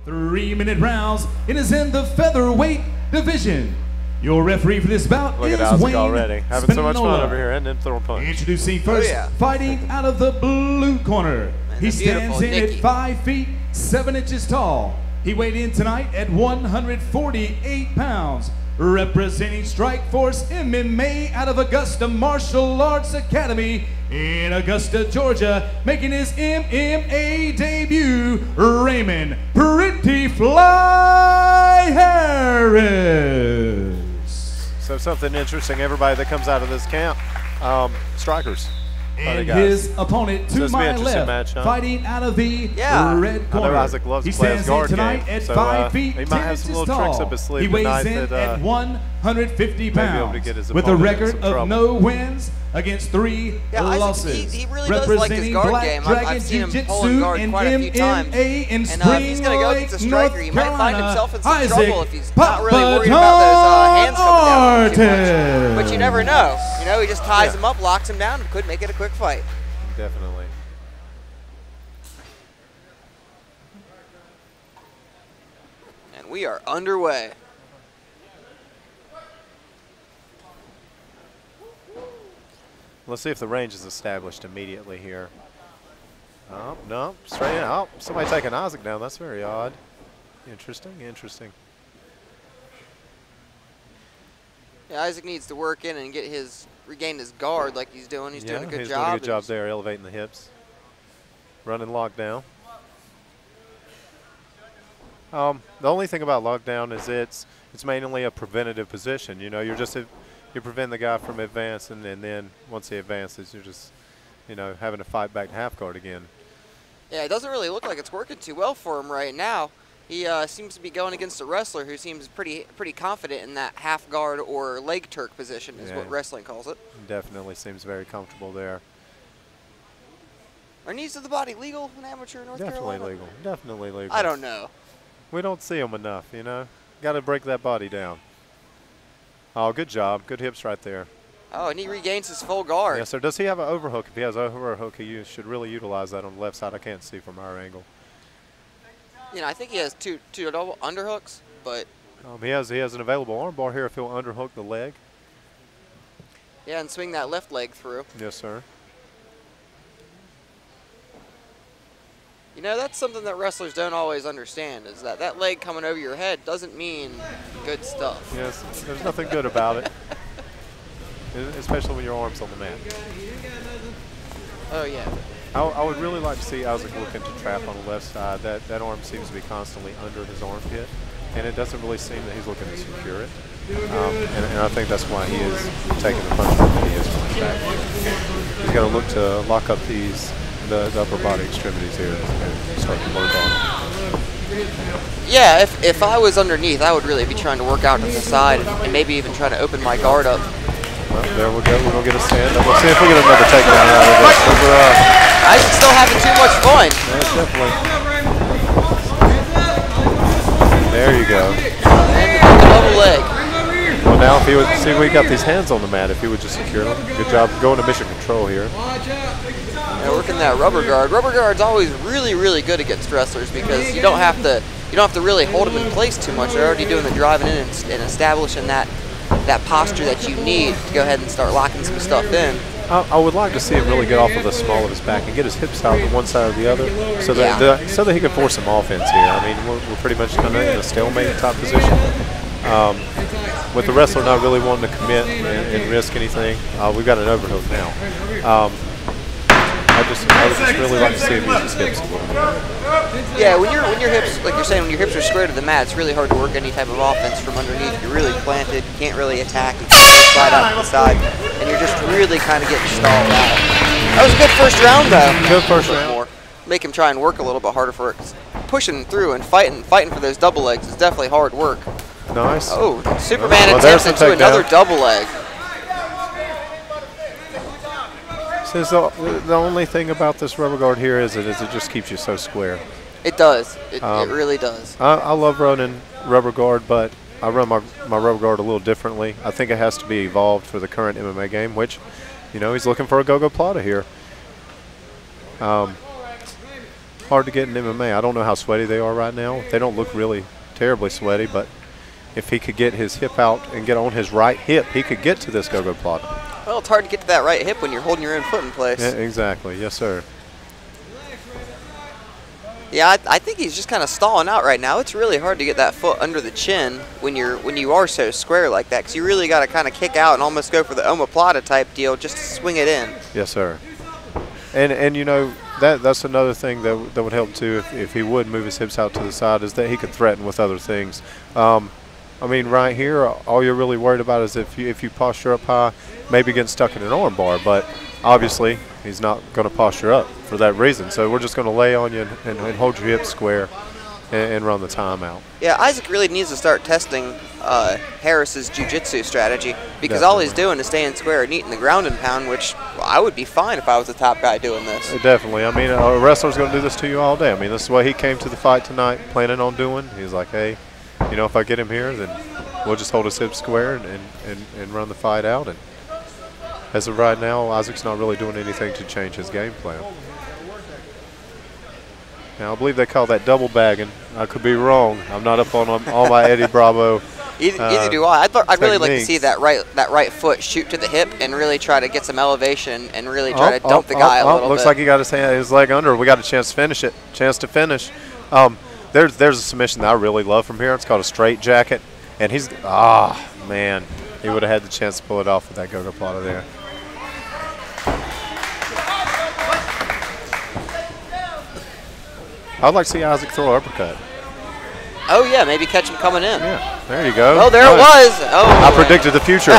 3-minute rounds. It is in the featherweight division. Your referee for this bout Look is at Isaac Wayne already. Having so much fun Spinola. over here and then throwing punch. Introducing first, fighting out of the blue corner. He stands in at 5 feet 7 inches tall. He weighed in tonight at 148 pounds. Representing Strikeforce MMA out of Augusta Martial Arts Academy in Augusta, Georgia, making his MMA debut, Raymond Pretty Fly Harris. So something interesting, everybody that comes out of this camp, strikers. And his opponent to my left, match, huh? fighting out of the red corner. I know Isaac loves to play his guard tonight game, at so 5 feet he 10 might have some inches little tricks tall. up his sleeve He weighs tonight in that at 150 able to pounds get his with a opponent in record some of trouble. no wins against 3 losses. He really does like his guard game. I've seen him pulling guard quite a few times. And if he's going to go against a striker, he might find himself in some trouble if he's not really worried about those hands coming down too much. But you never know. You know, he just ties him up, locks him down, and could make it a quick fight. Definitely. And we are underway. Let's see if the range is established immediately here. Oh, no, straight in. Oh, somebody taking Isaac down. That's very odd. Interesting, interesting. Yeah, Isaac needs to work in and regain his guard like he's doing. He's doing a good job. He's doing a good job there, elevating the hips. Running lockdown. The only thing about lockdown is it's mainly a preventative position. You know, you prevent the guy from advancing, and then once he advances, you're just, having to fight back to half guard again. Yeah, it doesn't really look like it's working too well for him right now. He seems to be going against a wrestler who seems pretty confident in that half guard or leg Turk position is what wrestling calls it. Definitely seems very comfortable there. Are knees to the body legal in amateur North Carolina? Definitely legal. Definitely legal. I don't know. We don't see them enough, Got to break that body down. Oh, good job. Good hips right there. Oh, and he regains his full guard. Yes, sir. Does he have an overhook? If he has an overhook, he should really utilize that on the left side. I can't see from our angle. I think he has two double underhooks, but he has an available armbar here if he'll underhook the leg. Yeah, and swing that left leg through. Yes, sir. That's something that wrestlers don't always understand, is that leg coming over your head doesn't mean good stuff. Yes, there's nothing good about it, especially when your arm's on the mat. Oh, yeah. I would really like to see Isaac looking to trap on the left side. That arm seems to be constantly under his armpit, and it doesn't really seem that he's looking to secure it. And I think that's why he is taking the punch from he is from his back. He's got to look to lock up the upper body extremities here and start to work on. Yeah, if I was underneath, I would really be trying to work out to the side and maybe even try to open my guard up. Well, there we go. We're going to get a stand up. We'll see if we get another takedown out of this. Isaac's still having too much fun. Yes, definitely. There you go. And the double leg. Well, now if he would see, we got these hands on the mat. If he would just secure them, good job going to mission control here. Yeah, working that rubber guard. Rubber guard's always really, really good against wrestlers because you don't have to really hold them in place too much. They're already doing the driving in and establishing that posture that you need to go ahead and start locking some stuff in. I would like to see him really get off of the small of his back and get his hips out to one side or the other, so that he can force some offense here. I mean, we're pretty much kind of in a stalemate type position. With the wrestler not really wanting to commit and risk anything, we've got an overhook now. I would just really like to see him use his hips a little bit. Yeah, when your hips, like you're saying, when your hips are square to the mat, it's really hard to work any type of offense from underneath. You're really planted, you can't really attack, you can't slide out to the side, and you're just really kind of getting stalled out. That was a good first round, though. Good first round. More. Make him try and work a little bit harder for it. Pushing through and fighting for those double legs is definitely hard work. Nice. Oh, Superman attempts into another double leg. Says the only thing about this rubber guard here is it just keeps you so square. It does. It really does. I love running rubber guard, but I run my rubber guard a little differently. I think it has to be evolved for the current MMA game, which, he's looking for a go-go plata here. hard to get in MMA. I don't know how sweaty they are right now. They don't look really terribly sweaty, but if he could get his hip out and get on his right hip, he could get to this go-go plata. Well, it's hard to get to that right hip when you're holding your own foot in place. Yeah, exactly. Yes, sir. Yeah, I think he's just kind of stalling out right now. It's really hard to get that foot under the chin when you are so square like that, because you really got to kind of kick out and almost go for the omoplata type deal just to swing it in. Yes, sir. And you know, that's another thing that would help too if he would move his hips out to the side, is that he could threaten with other things. I mean, right here, all you're really worried about is if you posture up high, maybe getting stuck in an arm bar. But obviously, he's not going to posture up for that reason. So we're just going to lay on you and hold your hips square and run the time out. Yeah, Isaac really needs to start testing Harris's jiu-jitsu strategy, because Definitely. all he's doing is staying square and eating the ground and pound, which I would be fine if I was the top guy doing this. Definitely. I mean, a wrestler's going to do this to you all day. I mean, this is what he came to the fight tonight planning on doing. He's like, hey, you know, if I get him here, then we'll just hold his hips square and run the fight out. And as of right now, Isaac's not really doing anything to change his game plan. Now, I believe they call that double bagging. I could be wrong. I'm not up on all my Eddie Bravo. Either do I. I'd really like to see that right foot shoot to the hip and really try to get some elevation and really try to dump the guy a little bit. Looks like he got his leg under. We got a chance to finish it. Chance to finish. There's a submission that I really love from here. It's called a straight jacket. And he's, man, he would have had the chance to pull it off with that go-go plata there. I'd like to see Isaac throw an uppercut. Oh, yeah, maybe catch him coming in. Yeah, there you go. Oh, there it was. Oh, I predicted the future.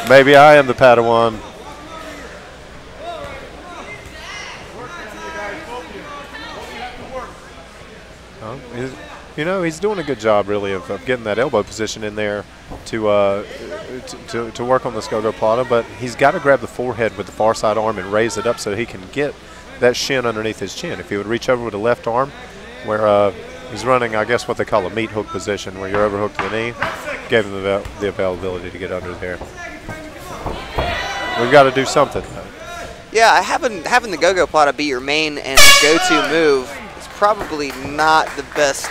Maybe I am the Padawan. You know, he's doing a good job, really, of getting that elbow position in there to work on this go-go plata. But he's got to grab the forehead with the far side arm and raise it up so he can get that shin underneath his chin. If he would reach over with the left arm, where he's running, I guess, what they call a meat hook position, where you're overhooked to the knee, gave him the availability to get under there. We've got to do something, though. Yeah, having the go-go plata be your main and go-to move is probably not the best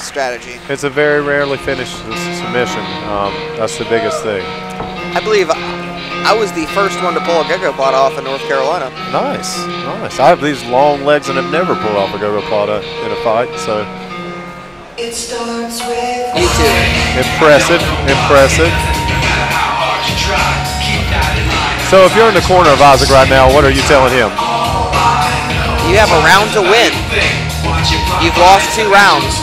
strategy. It's a very rarely finished submission. That's the biggest thing. I believe I was the first one to pull a go-go plata off in North Carolina. Nice, nice. I have these long legs and have never pulled off a go-go plata in a fight, so. It starts with me too. Impressive, impressive. So if you're in the corner of Isaac right now, what are you telling him? You have a round to win. You've lost 2 rounds.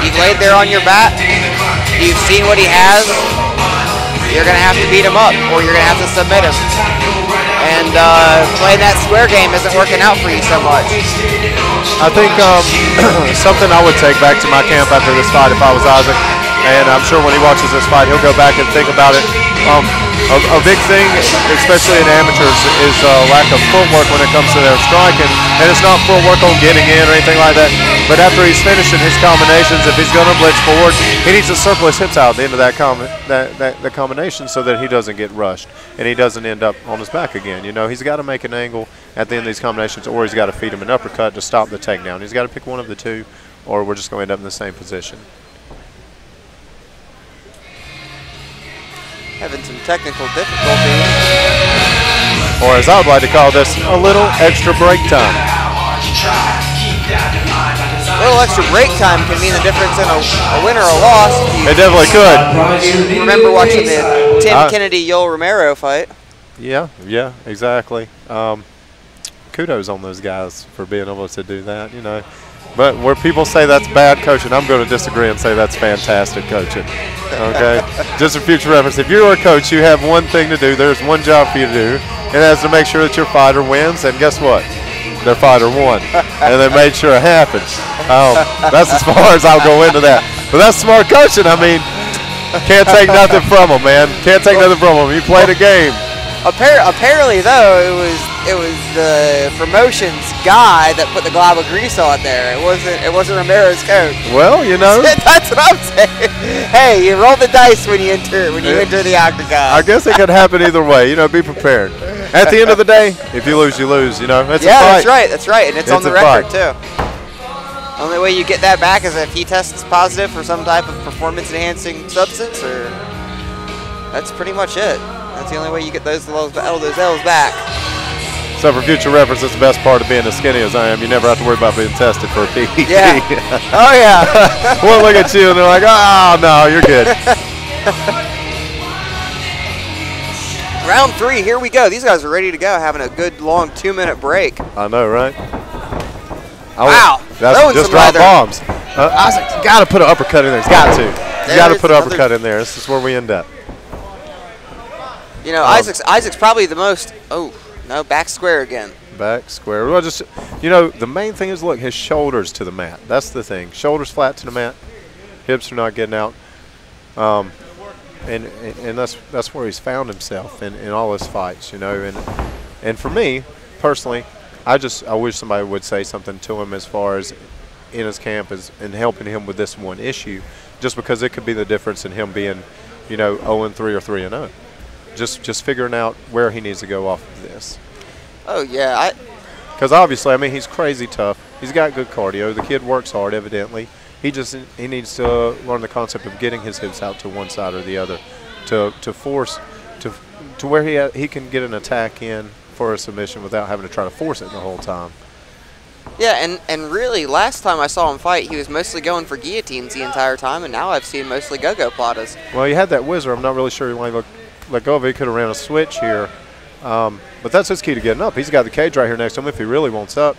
You've laid there on your back. You've seen what he has. You're going to have to beat him up, or you're going to have to submit him. And playing that square game isn't working out for you so much. I think something I would take back to my camp after this fight if I was Isaac, and I'm sure when he watches this fight, he'll go back and think about it. A big thing, especially in amateurs, is lack of footwork when it comes to their striking. And it's not footwork on getting in or anything like that. But after he's finishing his combinations, if he's going to blitz forward, he needs to circle his hips out at the end of that combination so that he doesn't get rushed and he doesn't end up on his back again. You know, he's got to make an angle at the end of these combinations, or he's got to feed him an uppercut to stop the takedown. He's got to pick one of the two, or we're just going to end up in the same position. Having some technical difficulty. Or as I would like to call this, a little extra break time. A little extra break time can mean the difference in a win or a loss. It definitely could. You remember watching the Tim Kennedy-Yoel Romero fight? Yeah, exactly. Kudos on those guys for being able to do that, you know. But where people say that's bad coaching, I'm going to disagree and say that's fantastic coaching. Okay? Just for future reference, if you're a coach, you have one thing to do. There's one job for you to do, and that's to make sure that your fighter wins. And guess what? Their fighter won, and they made sure it happened. That's as far as I'll go into that. But that's smart coaching. I mean, can't take nothing from them, man. Can't take nothing from them. You played a game. Apparently, though, it was the promotions guy that put the glob of grease on there. It wasn't Romero's coach. Well, you know, that's what I'm saying. Hey, you roll the dice when you enter the octagon. I guess it could happen either way. You know, be prepared. At the end of the day, if you lose, you lose. You know, it's a fight. That's right. That's right, and it's on the record too. Only way you get that back is if he tests positive for some type of performance-enhancing substance, or that's pretty much it. That's the only way you get those L's back. So for future reference, that's the best part of being as skinny as I am. You never have to worry about being tested for a PED. Yeah. Oh, yeah. One look at you, and they're like, oh, no, you're good. Round 3, here we go. These guys are ready to go, having a good, long 2-minute break. I know, right? Wow. That's just drop bombs. Isaac's got to put an uppercut in there. He's got to. He's got to put an uppercut in there. This is where we end up. You know, Isaac's probably the most, oh, no, back square again. Back square. Well, just, you know, the main thing is, look, his shoulders to the mat. That's the thing. Shoulders flat to the mat. Hips are not getting out. And that's where he's found himself in all his fights, you know. And for me, personally, I wish somebody would say something to him as far as in his camp and helping him with this one issue, just because it could be the difference in him being, you know, 0-3 or 3-0. Just figuring out where he needs to go off of this. Oh, yeah. Because obviously, I mean, he's crazy tough. He's got good cardio. The kid works hard, evidently. He needs to learn the concept of getting his hips out to one side or the other to force to where he can get an attack in for a submission without having to try to force it the whole time. Yeah, and really, last time I saw him fight, he was mostly going for guillotines the entire time, and now I've seen mostly go-go platas. Well, he had that whizzer. I'm not really sure why he let go of it. He could have ran a switch here. But that's his key to getting up. He's got the cage right here next to him if he really wants up.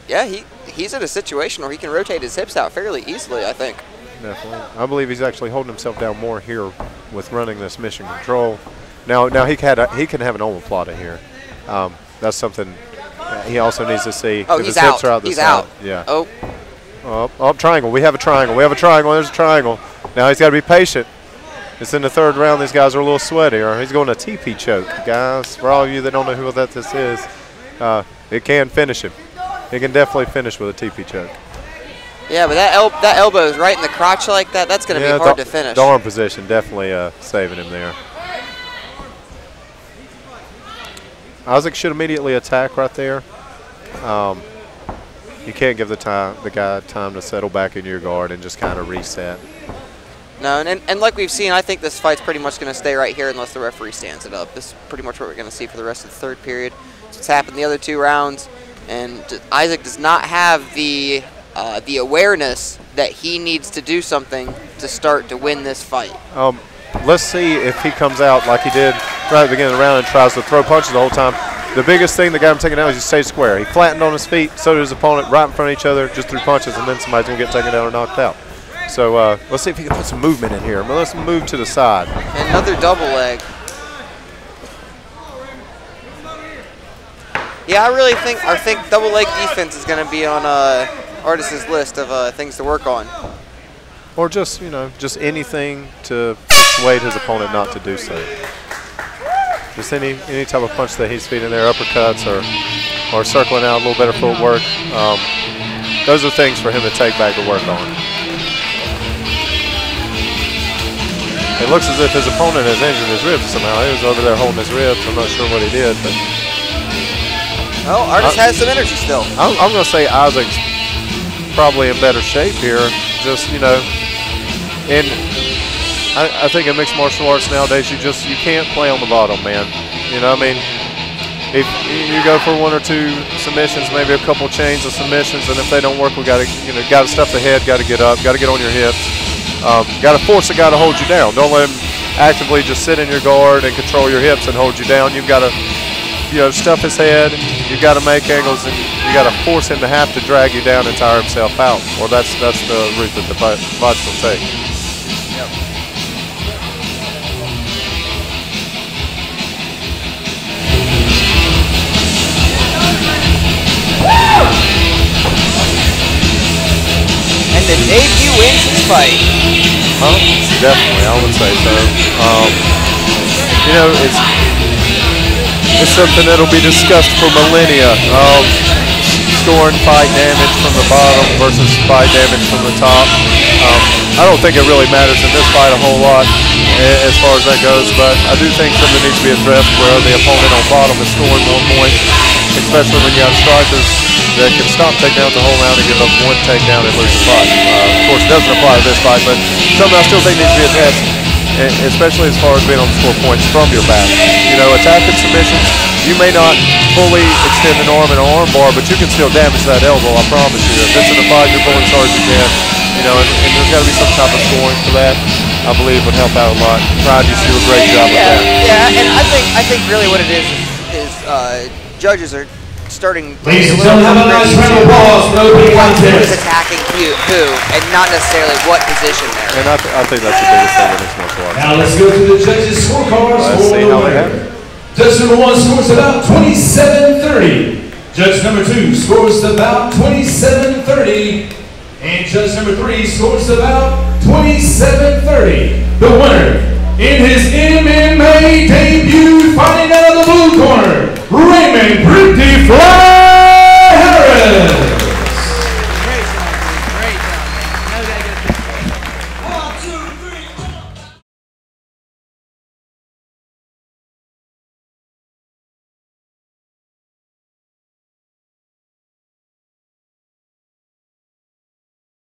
Yeah, he's in a situation where he can rotate his hips out fairly easily, I think. Definitely. I believe he's actually holding himself down more here with running this mission control. Now he can have an omoplata here. That's something he also needs to see. Oh, if he's his hips out. Are out He's side. out. Yeah. Oh, triangle. We have a triangle. There's a triangle. Now he's got to be patient. It's in the third round. These guys are a little sweaty. Or he's going to TP choke, guys. For all of you that don't know who this is, it can finish him. He can definitely finish with a TP choke. Yeah, but that elbow is right in the crotch like that. That's going to be hard to finish. The arm position definitely saving him there. Isaac should immediately attack right there. You can't give the guy time to settle back in your guard and just kind of reset. No, and like we've seen, I think this fight's pretty much going to stay right here unless the referee stands it up. This is pretty much what we're going to see for the rest of the third period. So it's happened the other 2 rounds, and Isaac does not have the awareness that he needs to do something to start to win this fight. Let's see if he comes out like he did right at the beginning of the round and tries to throw punches the whole time. The biggest thing that got him taken down is he stayed square. He flattened on his feet, so did his opponent, right in front of each other, just threw punches, and then somebody's going to get taken down or knocked out. So let's see if he can put some movement in here. Let's move to the side. Another double leg. Yeah, I think double leg defense is going to be on Artis's list of things to work on. Or just, you know, just anything to persuade his opponent not to do so. Just any type of punch that he's feeding there, uppercuts or circling out, a little better footwork. Those are things for him to take back to work on. It looks as if his opponent has injured his ribs somehow. He was over there holding his ribs. I'm not sure what he did, but. Well, Artis has some energy still. I'm going to say Isaac's probably in better shape here. Just, you know, and I think in mixed martial arts nowadays, you can't play on the bottom, man. You know, I mean, if you go for 1 or 2 submissions, maybe a couple chains of submissions, and if they don't work, we got to stuff the head, got to get up, got to get on your hips, got to force the guy to hold you down. Don't let him actively just sit in your guard and control your hips and hold you down. You've got to, you know, stuff his head. You've got to make angles, and you got to force him to have to drag you down and tire himself out. Or that's the route that the fights will take. Yep. And the debut wins this fight. Definitely, I would say so. You know, it's something that'll be discussed for millennia. scoring fight damage from the bottom versus fight damage from the top. I don't think it really matters in this fight a whole lot as far as that goes, but I do think something needs to be addressed where the opponent on bottom is scoring more points, especially when you have strikers that can stop takedowns the whole round and give up one takedown and lose the fight. Of course, it doesn't apply to this fight, but something I still think needs to be addressed, especially as far as being able to score points from your back. You know, attacking submissions, you may not fully extend an arm and an arm bar, but you can still damage that elbow, I promise you. If it's in a fight, you're pulling as hard as you can. You know, and there's got to be some type of scoring for that. I believe would help out a lot. Ryan used to do a great job with that. Yeah, and I think really what it is judges are starting to Ladies and gentlemen, have a nice round of applause for the opening contest. Who's attacking who, and not necessarily what position they're in. And I think that's the biggest thing in this martial arts. Now let's go to the judges' scorecards for the winner. Judge number 1 scores about 27-30. Judge number 2 scores about 27-30. And judge number 3 scores about 27-30. The winner in his MMA debut, fighting out of the blue corner, Raymond Pretty Fly Harris.